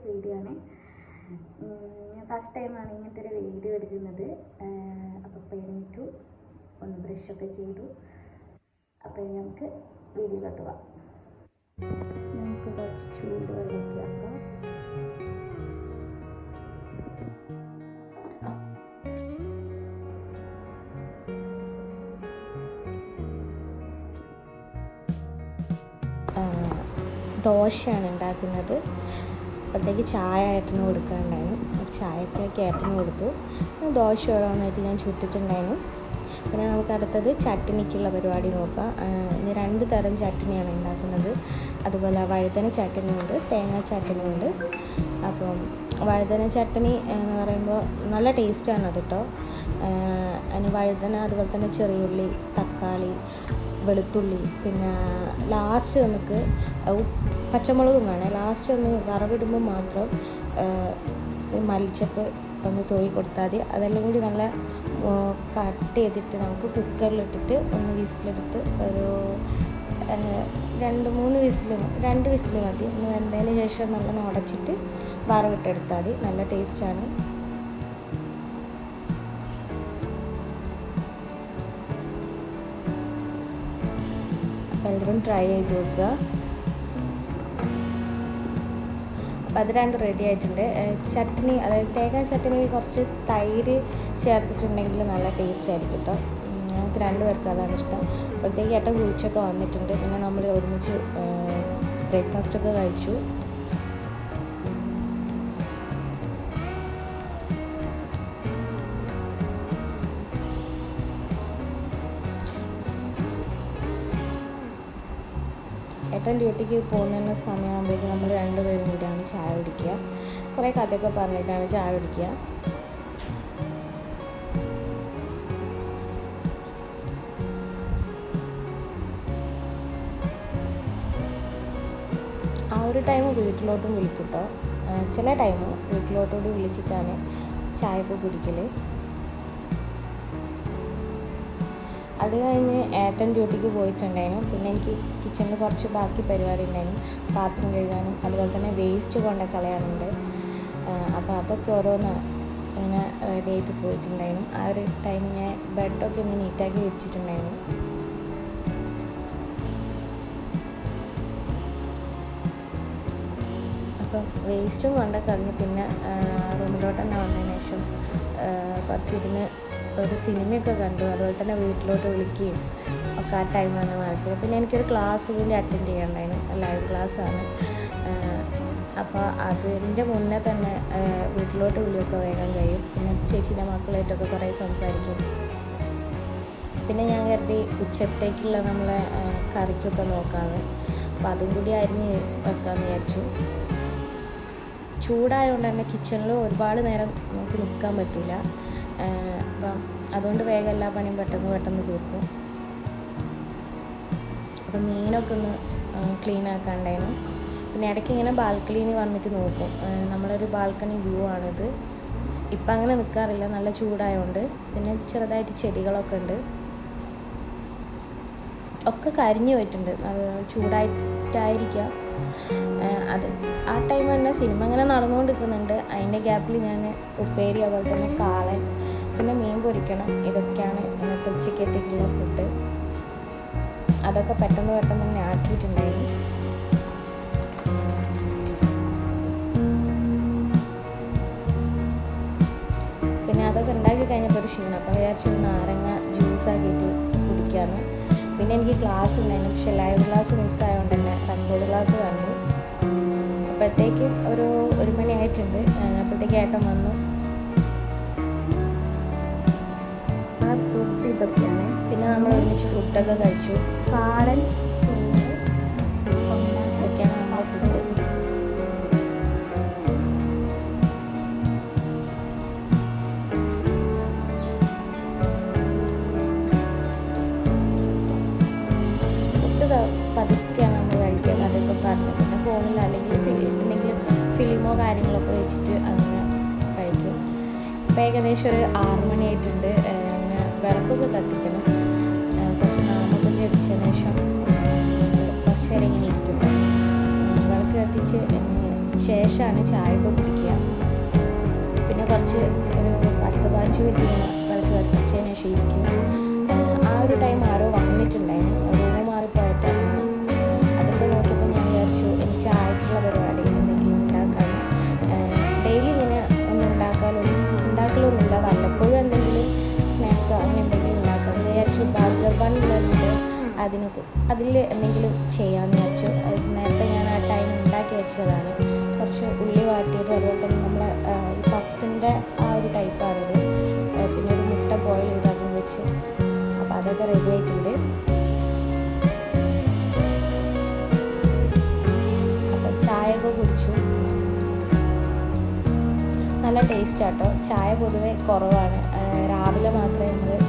Video ആണ്. First ടൈമാണ് ഇങ്ങനത്തെ ഒരു വീഡിയോ എടുക്കുന്നത്. അപ്പോൾ എണീറ്റു, ഒന്ന് ബ്രഷൊക്കെ ചെയ്തു. അപ്പോൾ നമുക്ക് വീഡിയോയിലോട്ട് പോവാം. നമുക്ക് കുറച്ച് ചൂടുവെള്ളമൊക്കെ ആക്കാം. ദോശയാണ് ഉണ്ടാക്കുന്നത്. അപ്പോഴത്തേക്ക് ചായ ഏട്ടന് കൊടുക്കാനുണ്ടായിരുന്നു. ചായക്കൊക്കെ ഏട്ടന് കൊടുത്തു. ദോശ ഓരോന്നായിട്ട് ഞാൻ ചുട്ടിട്ടുണ്ടായിരുന്നു. പിന്നെ നമുക്ക് അടുത്തത് ചട്നിക്കുള്ള പരിപാടി നോക്കാം. ഇന്ന് 2 തരം ചട്നിയാണ് ഉണ്ടാക്കുന്നത്. അതുപോലെ വഴുതന ചട്നിയുണ്ട്, തേങ്ങാ ചട്നിയുണ്ട്. അപ്പം വഴുതന ചട്നി എന്ന് പറയുമ്പോൾ നല്ല ടേസ്റ്റാണ് അത് കേട്ടോ. അതിന് വഴുതന, അതുപോലെ തന്നെ ചെറിയുള്ളി, തക്കാളി, വെളുത്തുള്ളി, പിന്നെ ലാസ്റ്റ് നമുക്ക് പച്ചമുളകും വേണേ. ലാസ്റ്റ് ഒന്ന് വറവിടുമ്പോൾ മാത്രം മല്ലിച്ചപ്പ് ഒന്ന് തൂവി കൊടുത്താൽ മതി. അതെല്ലാം കൂടി നല്ല കട്ട് ചെയ്തിട്ട് നമുക്ക് കുക്കറിലിട്ടിട്ട് ഒന്ന് വിസിലെടുത്ത് ഒരു 2-3 വിസിൽ, 2 വിസിൽ മതി. ഒന്ന് വെന്തതിന് ശേഷം നല്ലോണം ഉടച്ചിട്ട് വറവിട്ടെടുത്താൽ മതി. നല്ല ടേസ്റ്റാണ്. എല്ലാവരും ട്രൈ ചെയ്ത് നോക്കുക. അപ്പം അത് 2 റെഡി ആയിട്ടുണ്ട്. ചട്നി, അതായത് തേങ്ങാ ചട്നി കുറച്ച് തൈര് ചേർത്തിട്ടുണ്ടെങ്കിൽ നല്ല ടേസ്റ്റ് ആയിരിക്കും കേട്ടോ. ഞങ്ങൾക്ക് 2 പേർക്കും അതാണ് ഇഷ്ടം. അപ്പോഴത്തേക്ക് ഏട്ടൻ കുളിച്ചൊക്കെ വന്നിട്ടുണ്ട്. പിന്നെ നമ്മൾ ഒരുമിച്ച് ബ്രേക്ക്ഫാസ്റ്റൊക്കെ കഴിച്ചു. ഏട്ടൻ ഡ്യൂട്ടിക്ക് പോകുന്ന സമയമാകുമ്പോഴേക്കും നമ്മൾ 2 പേരും കൂടിയാണ് ചായ കുടിക്കുക. കുറേ കഥയൊക്കെ പറഞ്ഞിട്ടാണ് ചായ കുടിക്കുക. ആ ഒരു ടൈം വീട്ടിലോട്ടും വിളിക്കും കേട്ടോ. ചില ടൈം വീട്ടിലോട്ടുകൂടി വിളിച്ചിട്ടാണ് ചായയൊക്കെ കുടിക്കൽ. അത് കഴിഞ്ഞ് ഏട്ടൻ ഡ്യൂട്ടിക്ക് പോയിട്ടുണ്ടായിരുന്നു. പിന്നെ എനിക്ക് കിച്ചണിൽ കുറച്ച് ബാക്കി പരിപാടി ഉണ്ടായിരുന്നു. പാത്രം കഴുകാനും അതുപോലെ തന്നെ വേസ്റ്റ് കൊണ്ട് കളയാനുണ്ട്. അപ്പോൾ അതൊക്കെ ഓരോന്ന് ഇങ്ങനെ റെഡി ആയിട്ട് പോയിട്ടുണ്ടായിരുന്നു. ആ ഒരു ടൈം ഞാൻ ബെഡൊക്കെ ഒന്ന് നീറ്റാക്കി വെച്ചിട്ടുണ്ടായിരുന്നു. അപ്പം വേസ്റ്റും കൊണ്ട് കളഞ്ഞ് പിന്നെ റൂമിലോട്ട് തന്നെ വന്നതിന് ശേഷം കുറച്ചിരുന്ന് ഒരു സിനിമയൊക്കെ കണ്ടു. അതുപോലെ തന്നെ വീട്ടിലോട്ട് വിളിക്കുകയും ഒക്കെ ആ ടൈമാണ് നടക്കുന്നത്. പിന്നെ എനിക്കൊരു ക്ലാസ് കൂടി അറ്റൻഡ് ചെയ്യാനുണ്ടായിരുന്നു. ലൈവ് ക്ലാസ്സാണ്. അപ്പോൾ അതിൻ്റെ മുന്നേ തന്നെ വീട്ടിലോട്ട് വിളിയൊക്കെ വേഗം കഴിയും. പിന്നെ ചേച്ചീൻ്റെ മക്കളായിട്ടൊക്കെ കുറേ സംസാരിക്കും. പിന്നെ ഞാൻ കരുതി ഉച്ചത്തേക്കുള്ള നമ്മളെ കറിക്കൊക്കെ നോക്കാമെന്ന്. അപ്പോൾ അതും കൂടി അരിഞ്ഞ് വെക്കാമെന്ന് വിചാരിച്ചു. ചൂടായതുകൊണ്ട് തന്നെ കിച്ചണിൽ ഒരുപാട് നേരം നമുക്ക് നിൽക്കാൻ പറ്റില്ല. അപ്പം അതുകൊണ്ട് വേഗം എല്ലാ പണിയും പെട്ടെന്ന് തീർക്കും. അപ്പം മീനൊക്കെ ഒന്ന് ക്ലീൻ ആക്കാണ്ടായിരുന്നു. പിന്നെ ഇടയ്ക്ക് ഇങ്ങനെ ബാൽക്കണിയിൽ വന്നിട്ട് നോക്കും. നമ്മളൊരു ബാൽക്കണി വ്യൂ ആണിത്. ഇപ്പം അങ്ങനെ നിൽക്കാറില്ല, നല്ല ചൂടായതുകൊണ്ട്. പിന്നെ ചെറുതായിട്ട് ചെടികളൊക്കെ ഉണ്ട്. ഒക്കെ കരിഞ്ഞു പോയിട്ടുണ്ട്, നല്ല ചൂടായിട്ടായിരിക്കാം അത്. ആ ടൈം തന്നെ സിനിമ അങ്ങനെ നടന്നുകൊണ്ടിരിക്കുന്നുണ്ട്. അതിൻ്റെ ഗ്യാപ്പിൽ ഞാൻ ഉപ്പേരി, അതുപോലെ തന്നെ കാളൻ, പിന്നെ മീൻ പൊരിക്കണം. ഇതൊക്കെയാണ് ഇന്നത്തെ ഉച്ചക്കത്തേക്കുള്ള ഫുഡ്. അതൊക്കെ പെട്ടെന്ന് തന്നെ ആക്കിയിട്ടുണ്ടായിരുന്നു. പിന്നെ അതൊക്കെ ഉണ്ടാക്കി കഴിഞ്ഞപ്പോൾ ഒരു ക്ഷീണം. അപ്പോൾ വിചാരിച്ചു നാരങ്ങ ജ്യൂസാക്കിയിട്ട് കുടിക്കാമെന്ന്. പിന്നെ എനിക്ക് ക്ലാസ് ഉണ്ടായിരുന്നു. പക്ഷേ ലൈവ് ക്ലാസ് മിസ്സായതുകൊണ്ട് തന്നെ റെക്കോർഡ് ക്ലാസ് കണ്ടു. അപ്പോഴത്തേക്കും ഒരു 1 മണി ആയിട്ടുണ്ട്. അപ്പോഴത്തേക്ക് ഏട്ടൻ വന്നു. ഫുഡ് ഇതൊക്കെയാണ്. പിന്നെ നമ്മൾ ഒരുമിച്ച് ഫുഡൊക്കെ കഴിച്ചു. കാടൻ, ഇതൊക്കെയാണ് നമ്മളെ ഫുഡ്. ഫുഡ് പതുക്കെയാണ് നമ്മൾ കഴിക്കുക. അതൊക്കെ പറഞ്ഞു. പിന്നെ ഫോണിൽ അല്ലെങ്കിൽ എന്തെങ്കിലും ഫിലിമോ കാര്യങ്ങളൊക്കെ വെച്ചിട്ട് അങ്ങനെ കഴിക്കും. ഇപ്പം ഏകദേശം ഒരു 6 മണിയായിട്ടുണ്ട്. അങ്ങനെ വിളക്കൊക്കെ കത്തിക്കണം. കുറച്ച് നാമൊക്കെ ജപിച്ചതിന് ശേഷം കുറച്ച് നേരം ഇങ്ങനെ ഇരിക്കും. വിളക്ക് കത്തിച്ച് ശേഷമാണ് ചായ ഒക്കെ കുടിക്കുക. പിന്നെ കുറച്ച് ഒരു 10-15 മിനിറ്റ് ഇങ്ങനെ വിളക്ക് കത്തിച്ചതിന് ശേഷം ഇരിക്കും. ആ ഒരു ടൈം ആരോ വന്നിട്ടുണ്ടായിരുന്നു, റൂം മാറിപ്പോയിട്ടാണ്. അതൊക്കെ നോക്കിയപ്പോൾ ഞാൻ വിചാരിച്ചു ഇനി ചായക്കുള്ള പരിപാടി എന്തെങ്കിലും ഉണ്ടാക്കാൻ. ഡെയിലി ഇങ്ങനെ ഒന്നും ഉണ്ടാക്കലൊന്നുമില്ല, വല്ലപ്പോഴും എന്തെങ്കിലും സ്നാക്സോ അങ്ങനെ എന്തെങ്കിലും ഉണ്ടാക്കാം വിചാരിച്ചു. ബർഗർ ബൺ വരുന്നുണ്ട്, അതിൽ എന്തെങ്കിലും ചെയ്യാമെന്ന് വിചാരിച്ചു. നേരത്തെ ഞാൻ ആ ടൈം ഉണ്ടാക്കി വെച്ചതാണ്. കുറച്ച് ഉള്ളി വാട്ടിയിട്ട്, അതുപോലെ തന്നെ നമ്മളെ ഈ പപ്സിൻ്റെ ആ ഒരു ടൈപ്പാണിത്. പിന്നെ ഒരു മുട്ട ബോയിൽ ചെയ്ത് അതും വെച്ച്, അപ്പോൾ അതൊക്കെ റെഡി ആയിട്ടുണ്ട്. അപ്പോൾ ചായയൊക്കെ കുടിച്ചു. നല്ല ടേസ്റ്റ് ആട്ടോ. ചായ പൊതുവെ കുറവാണ്, രാവിലെ മാത്രമേ നമ്മൾ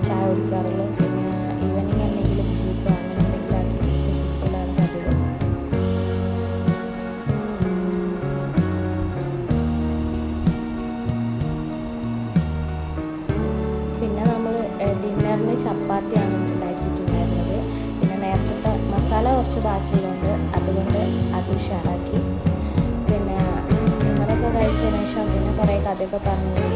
ചായ കുടിക്കാറുള്ളൂ. പിന്നെ ഈവനിങ് എന്തെങ്കിലും ജ്യൂസോ അങ്ങനെ എന്തെങ്കിലും ആക്കി കുടിക്കലാണ് പതിവ്. പിന്നെ നമ്മൾ ഡിന്നറിന് ചപ്പാത്തിയാണ് ഉണ്ടാക്കിയിട്ടുണ്ടായിരുന്നത്. പിന്നെ നേരത്തെ മസാല കുറച്ച് ബാക്കിയുള്ളതുകൊണ്ട് അതുകൊണ്ട് അത് ഉഷാറാക്കി. പിന്നെ ഡിന്നറൊക്കെ കഴിച്ചതിന് ശേഷം പിന്നെ കുറേ കഥയൊക്കെ പറഞ്ഞു